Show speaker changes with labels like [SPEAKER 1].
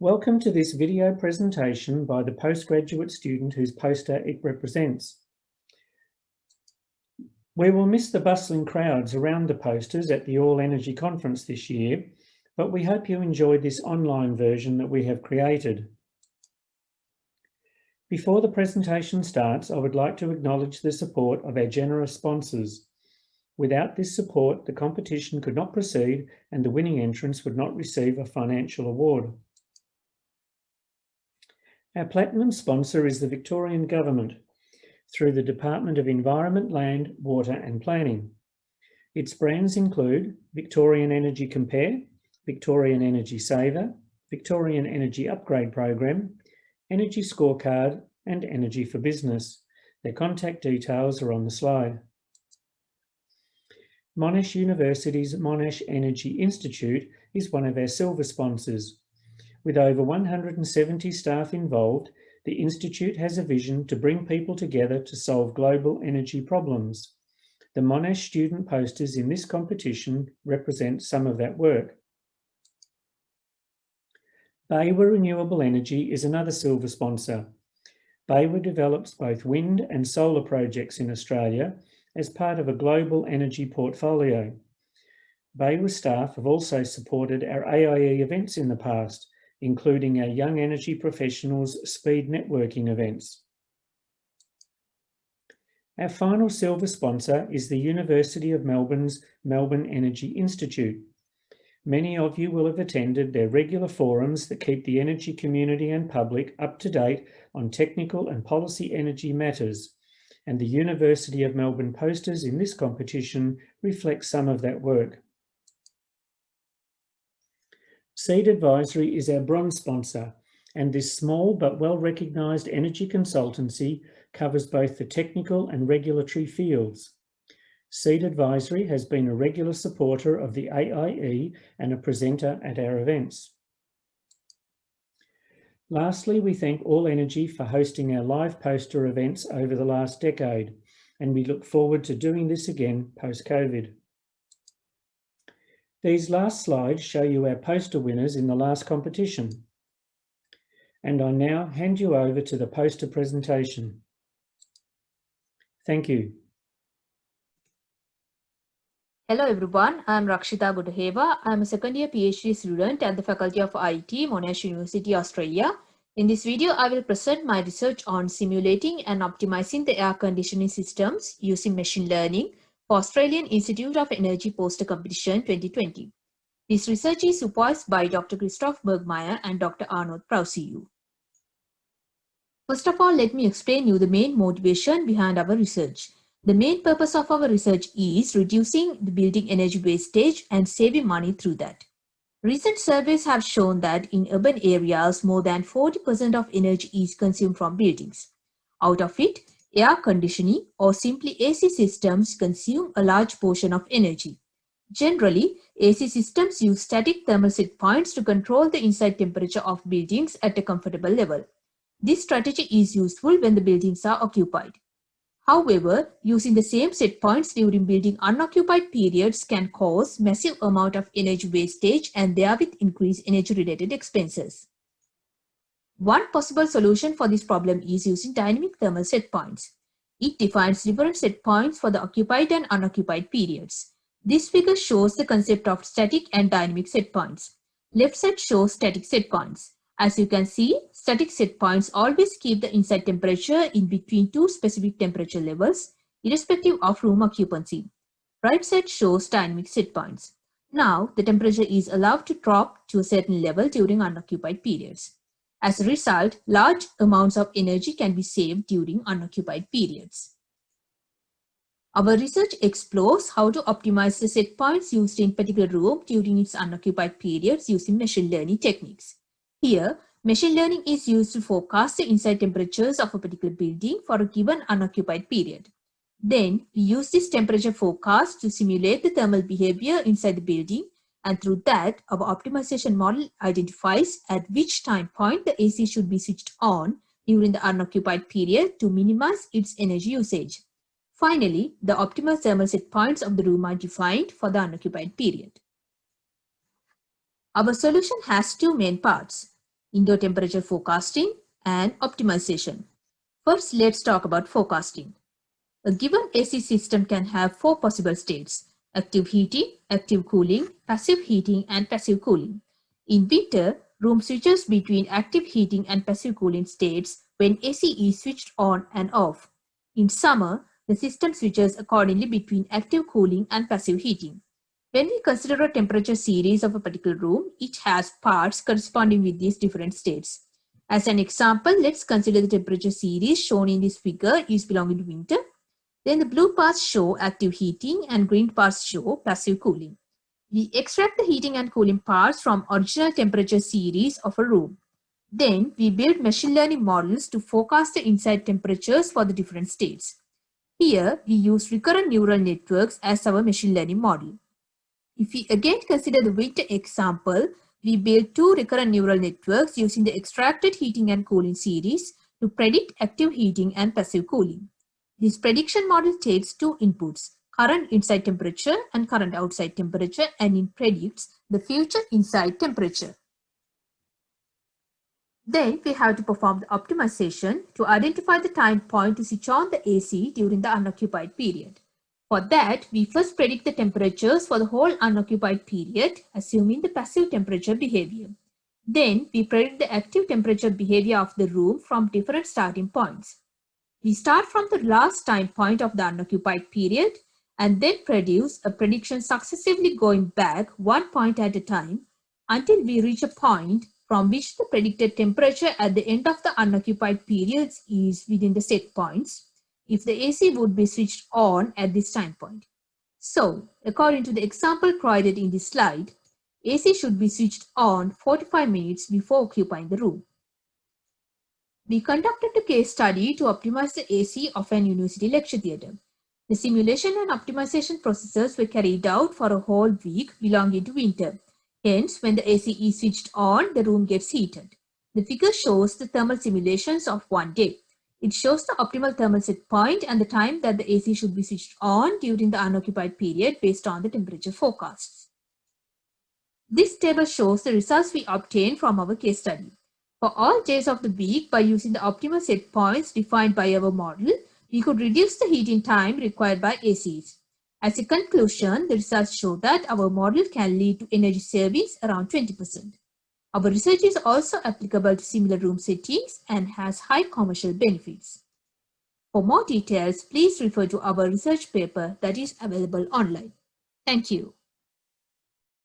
[SPEAKER 1] Welcome to this video presentation by the postgraduate student whose poster it represents. We will miss the bustling crowds around the posters at the All Energy Conference this year, but we hope you enjoyed this online version that we have created. Before the presentation starts, I would like to acknowledge the support of our generous sponsors. Without this support, the competition could not proceed and the winning entrants would not receive a financial award. Our platinum sponsor is the Victorian Government through the Department of Environment, Land, Water and Planning. Its brands include Victorian Energy Compare, Victorian Energy Saver, Victorian Energy Upgrade Program, Energy Scorecard and Energy for Business. Their contact details are on the slide. Monash University's Monash Energy Institute is one of our silver sponsors. With over 170 staff involved, the Institute has a vision to bring people together to solve global energy problems. The Monash student posters in this competition represent some of that work. BayWa Renewable Energy is another silver sponsor. BayWa develops both wind and solar projects in Australia as part of a global energy portfolio. BayWa staff have also supported our AIE events in the past, including our Young Energy Professionals Speed Networking events. Our final silver sponsor is the University of Melbourne's Melbourne Energy Institute. Many of you will have attended their regular forums that keep the energy community and public up to date on technical and policy energy matters, and the University of Melbourne posters in this competition reflect some of that work. Seed Advisory is our bronze sponsor, and this small but well-recognised energy consultancy covers both the technical and regulatory fields. Seed Advisory has been a regular supporter of the AIE and a presenter at our events. Lastly, we thank All Energy for hosting our live poster events over the last decade, and we look forward to doing this again post-COVID. These last slides show you our poster winners in the last competition. And I now hand you over to the poster presentation. Thank you.
[SPEAKER 2] Hello everyone, I am Rakshita Budaheva. I am a second year PhD student at the Faculty of IT, Monash University, Australia. In this video, I will present my research on simulating and optimizing the air conditioning systems using machine learning for Australian Institute of Energy Poster Competition 2020. This research is supervised by Dr. Christoph Bergmeier and Dr. Arnold Prausiu. First of all, let me explain you the main motivation behind our research. The main purpose of our research is reducing the building energy wastage and saving money through that. Recent surveys have shown that in urban areas, more than 40% of energy is consumed from buildings. Out of it, air conditioning or simply AC systems consume a large portion of energy. Generally, AC systems use static thermal set points to control the inside temperature of buildings at a comfortable level. This strategy is useful when the buildings are occupied. However, using the same set points during building unoccupied periods can cause massive amount of energy wastage and therewith increase energy-related expenses. One possible solution for this problem is using dynamic thermal set points. It defines different set points for the occupied and unoccupied periods. This figure shows the concept of static and dynamic set points. Left side shows static set points. As you can see, static set points always keep the inside temperature in between two specific temperature levels, irrespective of room occupancy. Right side shows dynamic set points. Now, the temperature is allowed to drop to a certain level during unoccupied periods. As a result, large amounts of energy can be saved during unoccupied periods. Our research explores how to optimize the set points used in a particular room during its unoccupied periods using machine learning techniques. Here, machine learning is used to forecast the inside temperatures of a particular building for a given unoccupied period. Then, we use this temperature forecast to simulate the thermal behavior inside the building, and through that, our optimization model identifies at which time point the AC should be switched on during the unoccupied period to minimize its energy usage. Finally, the optimal thermal set points of the room are defined for the unoccupied period. Our solution has two main parts. indoor temperature forecasting, and optimization. First, let's talk about forecasting. A given AC system can have 4 possible states: active heating, active cooling, passive heating, and passive cooling. In winter, room switches between active heating and passive cooling states when AC is switched on and off. In summer, the system switches accordingly between active cooling and passive heating. When we consider a temperature series of a particular room, each has parts corresponding with these different states. As an example, let's consider the temperature series shown in this figure is belonging to winter. Then the blue parts show active heating and green parts show passive cooling. We extract the heating and cooling parts from original temperature series of a room. Then we build machine learning models to forecast the inside temperatures for the different states. Here, we use recurrent neural networks as our machine learning model. If we again consider the winter example, we build 2 recurrent neural networks using the extracted heating and cooling series to predict active heating and passive cooling. This prediction model takes 2 inputs, current inside temperature and current outside temperature, and it predicts the future inside temperature. Then we have to perform the optimization to identify the time point to switch on the AC during the unoccupied period. For that, we first predict the temperatures for the whole unoccupied period, assuming the passive temperature behavior. Then we predict the active temperature behavior of the room from different starting points. We start from the last time point of the unoccupied period and then produce a prediction successively going back 1 point at a time until we reach a point from which the predicted temperature at the end of the unoccupied periods is within the set points if the AC would be switched on at this time point. So, according to the example provided in this slide, AC should be switched on 45 minutes before occupying the room. We conducted a case study to optimize the AC of an university lecture theatre. The simulation and optimization processes were carried out for a whole week belonging to winter. Hence, when the AC is switched on, the room gets heated. The figure shows the thermal simulations of 1 day. It shows the optimal thermal set point and the time that the AC should be switched on during the unoccupied period based on the temperature forecasts. This table shows the results we obtained from our case study. For all days of the week, by using the optimal set points defined by our model, we could reduce the heating time required by ACs. As a conclusion, the results show that our model can lead to energy savings around 20%. Our research is also applicable to similar room settings and has high commercial benefits. For more details, please refer to our research paper that is available online. Thank you.